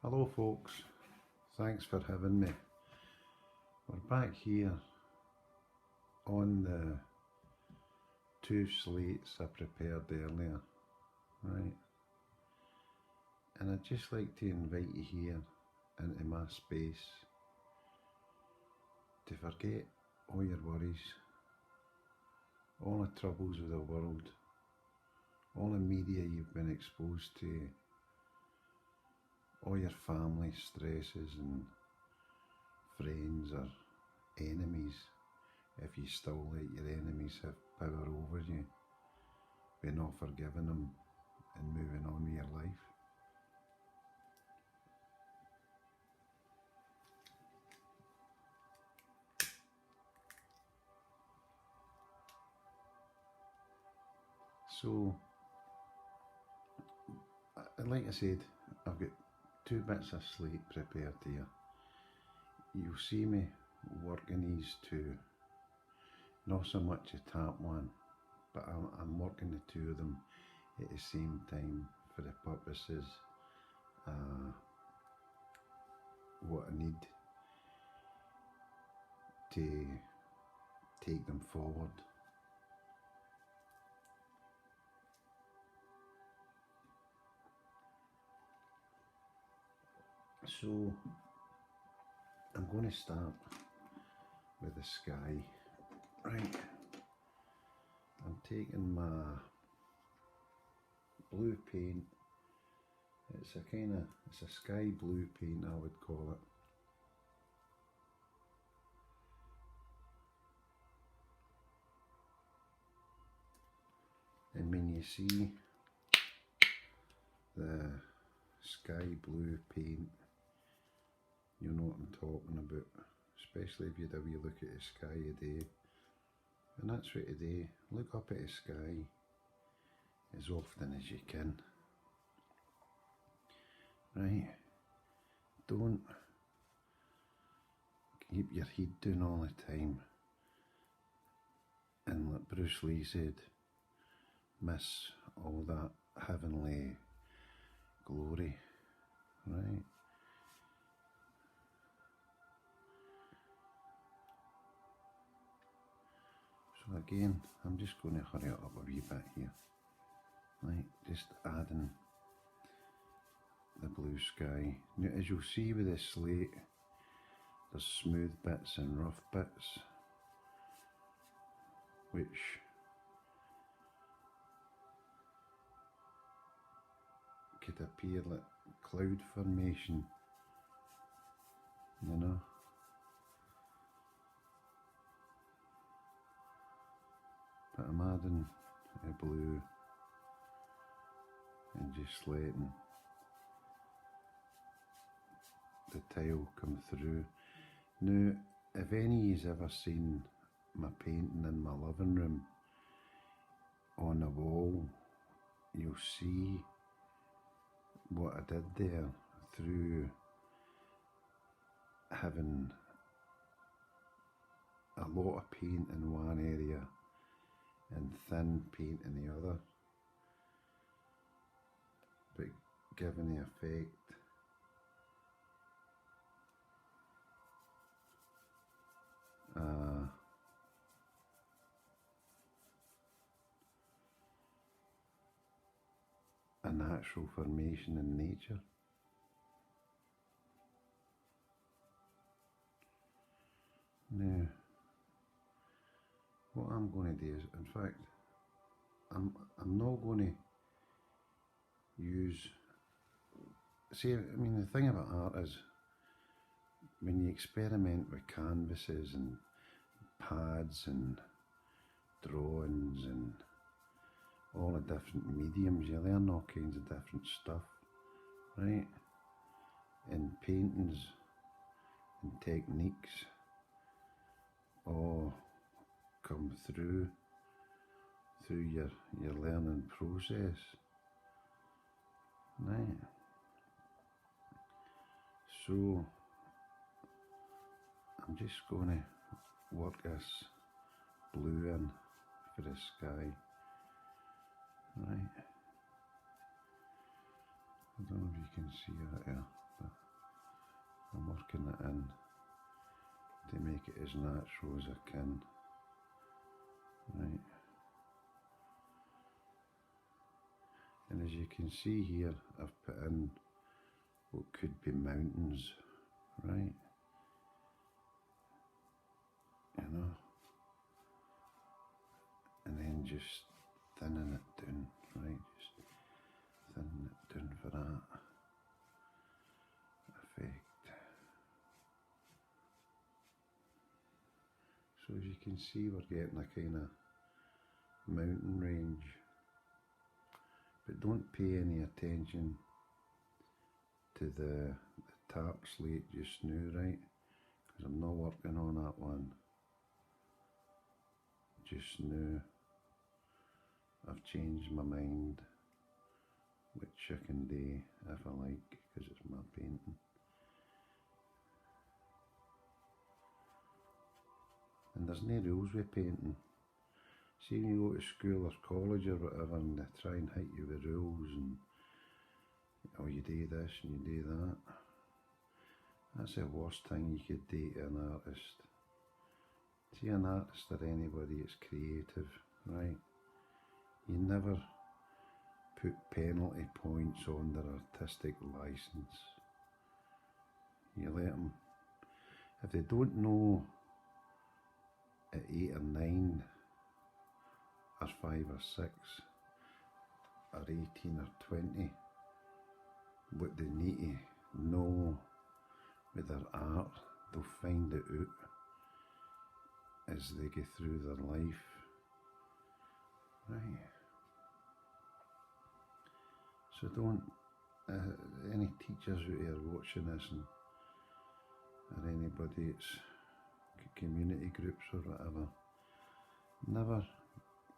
Hello folks, thanks for having me. We're back here on the two slates I prepared earlier, right? And I'd just like to invite you here into my space to forget all your worries, all the troubles of the world, all the media you've been exposed to, all your family stresses and friends or enemies, if you still let your enemies have power over you, by not forgiving them and moving on with your life. So, like I said, I've got two bits of slate prepared here. You'll see me working these two, not so much the top one, but I'm working the two of them at the same time for the purposes what I need to take them forward. So I'm going to start with the sky, right? I'm taking my blue paint. It's a sky blue paint, I would call it. And when you see the sky blue paint, you know what I'm talking about, especially if you have a wee look at the sky today. And that's right today, look up at the sky as often as you can. Right? Don't keep your head down all the time. And like Bruce Lee said, miss all that heavenly glory, right? So again, I'm just going to hurry it up a wee bit here, right? Just adding the blue sky. Now, as you'll see with this slate, there's smooth bits and rough bits, which could appear like cloud formation, you know. But I'm adding a blue and just letting the tile come through. Now, if any of you's ever seen my painting in my living room, on the wall, you'll see what I did there through having a lot of paint in one area and thin paint in the other, but giving the effect a natural formation in nature. Now, what I'm going to do is, in fact, I'm not going to use, see, I mean, the thing about art is, when you experiment with canvases and pads and drawings and all the different mediums, you learn all kinds of different stuff, right? And paintings and techniques all come through your learning process, right? So I'm just going to work this blue in for the sky, right? I don't know if you can see that there. I'm working it in to make it as natural as I can. Right. And as you can see here, I've put in what could be mountains, right? You know, and then just thinning it down, right? Just thinning it down for that effect. So as you can see, we're getting a kind of mountain range, but don't pay any attention to the tap slate just now, right? Because I'm not working on that one just now. I've changed my mind, which I can do if I like, because it's my painting. And there's no rules with painting. See, when you go to school or college or whatever, and they try and hit you with rules, and oh, you do this and you do that. That's the worst thing you could do to an artist. See, an artist or anybody that's creative, right? You never put penalty points on their artistic license. You let them, if they don't know at 8 or 9 or 5 or 6 or 18 or 20 what they need to know with their art, they'll find it out as they go through their life. Right. So don't, any teachers out here watching this, and or anybody that's community groups or whatever, never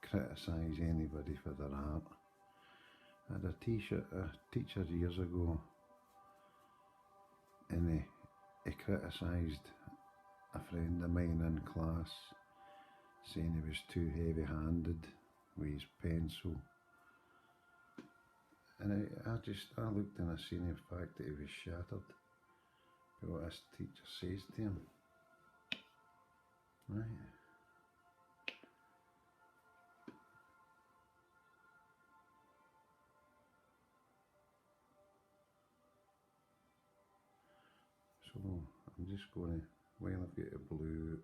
criticise anybody for their art. I had a teacher years ago, and he criticised a friend of mine in class, saying he was too heavy-handed with his pencil. And I looked and I seen the fact that he was shattered by what this teacher says to him. Right. So I'm just going to, while I've got a blue,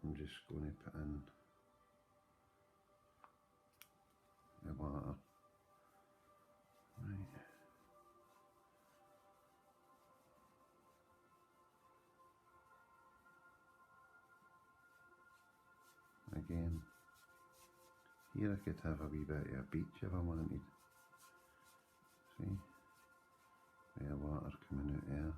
I'm just going to put in the water. Right. Again, here I could have a wee bit of a beach if I wanted. See? The water coming out there.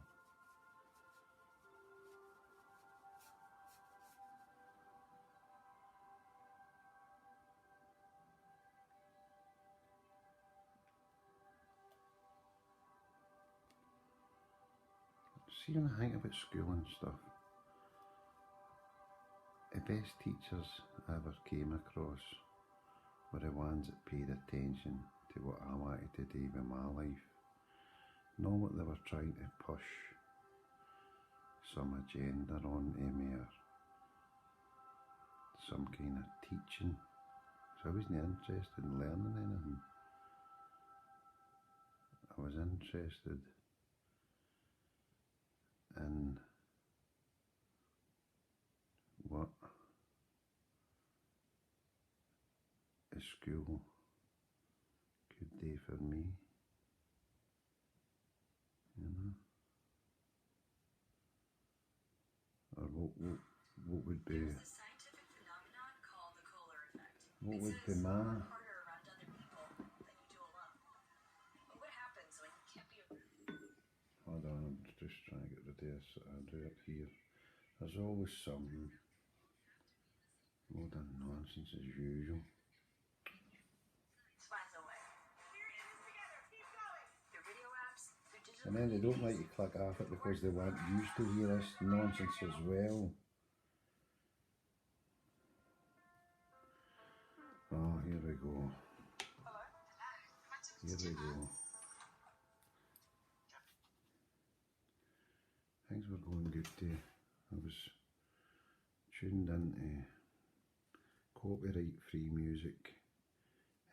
See, when I think about school and stuff, the best teachers I ever came across were the ones that paid attention to what I wanted to do with my life. Not what they were trying to push some agenda on me or some kind of teaching. So I wasn't interested in learning anything. I was interested in what a school could do for me, you know, or what would be, what would be my, hold on, I'm just trying to get rid of this, I'll do it here. There's always some load of nonsense as usual. And then they don't let you click off it because they want you to hear this nonsense as well. Oh, here we go. Here we go. Things were going good too. I was tuned into copyright free music,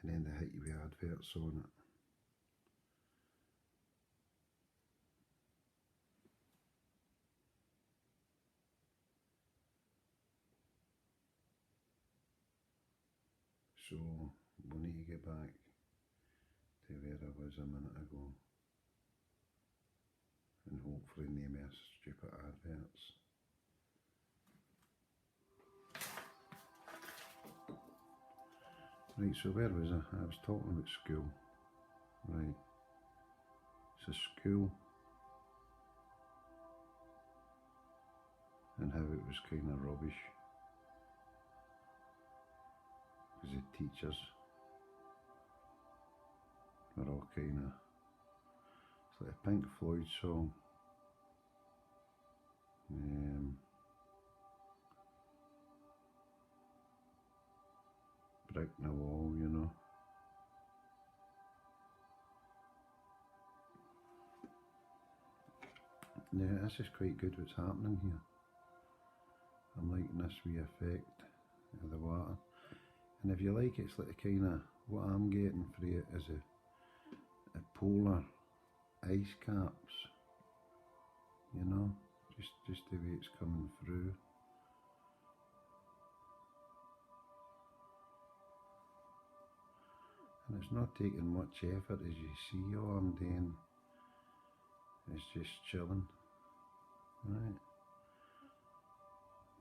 and then they hit you with adverts on it. So we need to get back to where I was a minute ago, and hopefully no more stupid adverts. Right, so where was I? I was talking about school. Right, so school and how it was kind of rubbish because the teachers were all kind of, it's like a Pink Floyd song. Brick in the wall, you know. Yeah, this is quite good what's happening here. I'm liking this wee effect of the water. And if you like, it's like kind of, what I'm getting for it is a polar ice caps, you know, just the way it's coming through. And it's not taking much effort, as you see. All I'm doing is just chilling, right?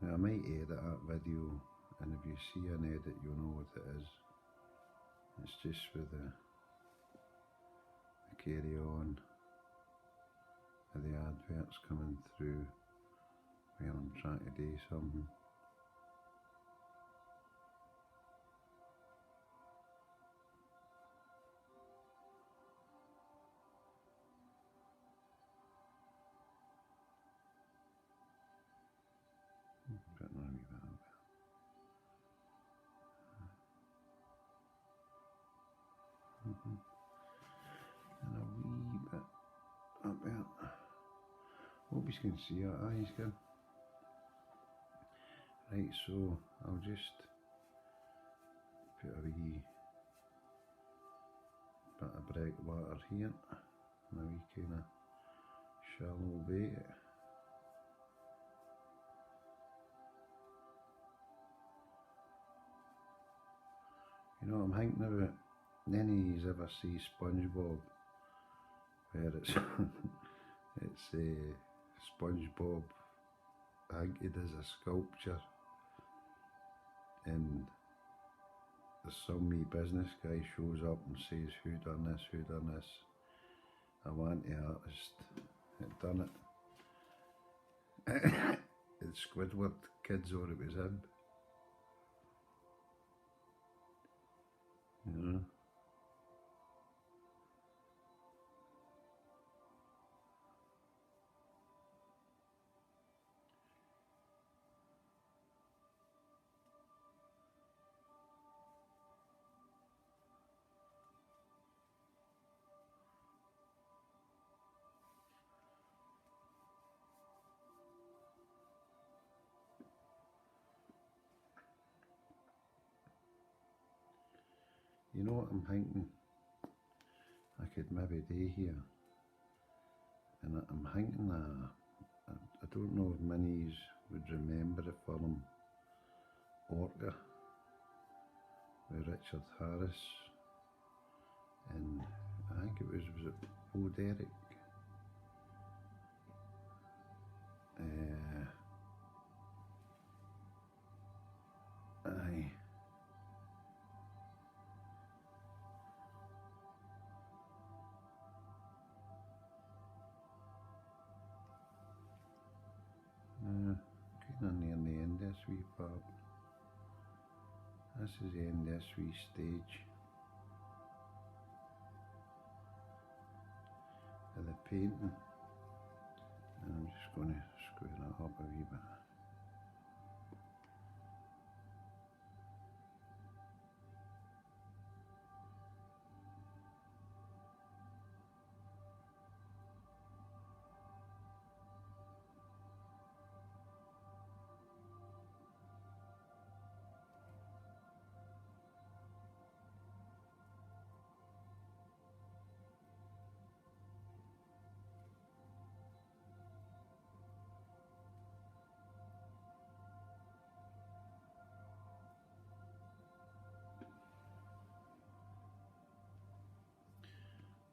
Now I might edit that video, and if you see an edit, you'll know what it is. It's just for the carry on of the adverts coming through while I'm trying to do something. Putting on a wee bit up. And a wee bit up there. Hope you can see it. Ah, he's good. Right, so I'll just put a wee bit of bright water here, and a wee kind of shallow bait. You know what I'm thinking about? None of yous ever see SpongeBob, where it's it's SpongeBob. I think he does a sculpture, and some wee business guy shows up and says, "Who done this? Who done this?" I want the artist that done it. It's Squidward kids, or it was him. You know. You know what I'm thinking? I could maybe do here, and I'm thinking I don't know if many would remember the film Orca with Richard Harris, and I think it was it Bo Derek? Aye. Kind of near the end of this wee part. This is the end of this wee stage of the painting, and I'm just going to square that up a wee bit.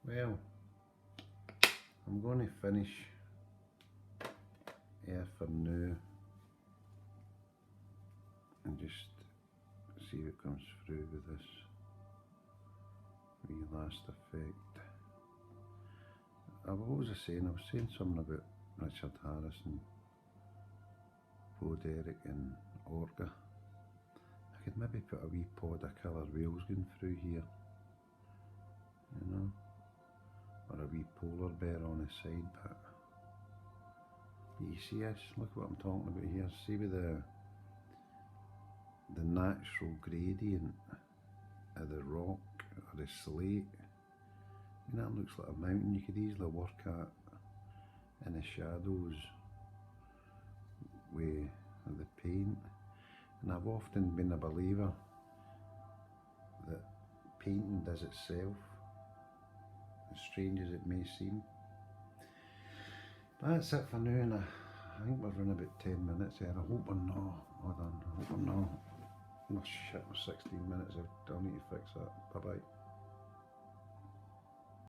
Well, I'm going to finish here for now and just see what comes through with this wee last effect. What was I saying? I was saying something about Richard Harrison, Bo Derek and Orca. I could maybe put a wee pod of killer whales going through here, you know, or a wee polar bear on the side, but you see this, look what I'm talking about here, see with the natural gradient of the rock or the slate. I mean, that looks like a mountain you could easily work at in the shadows with the paint. And I've often been a believer that painting does itself, as strange as it may seem. That's it for now, and I think we've run about 10 minutes here. I hope we're not, hold on, I hope we're not. Oh shit, we're 16 minutes out. I'll need to fix that. Bye bye.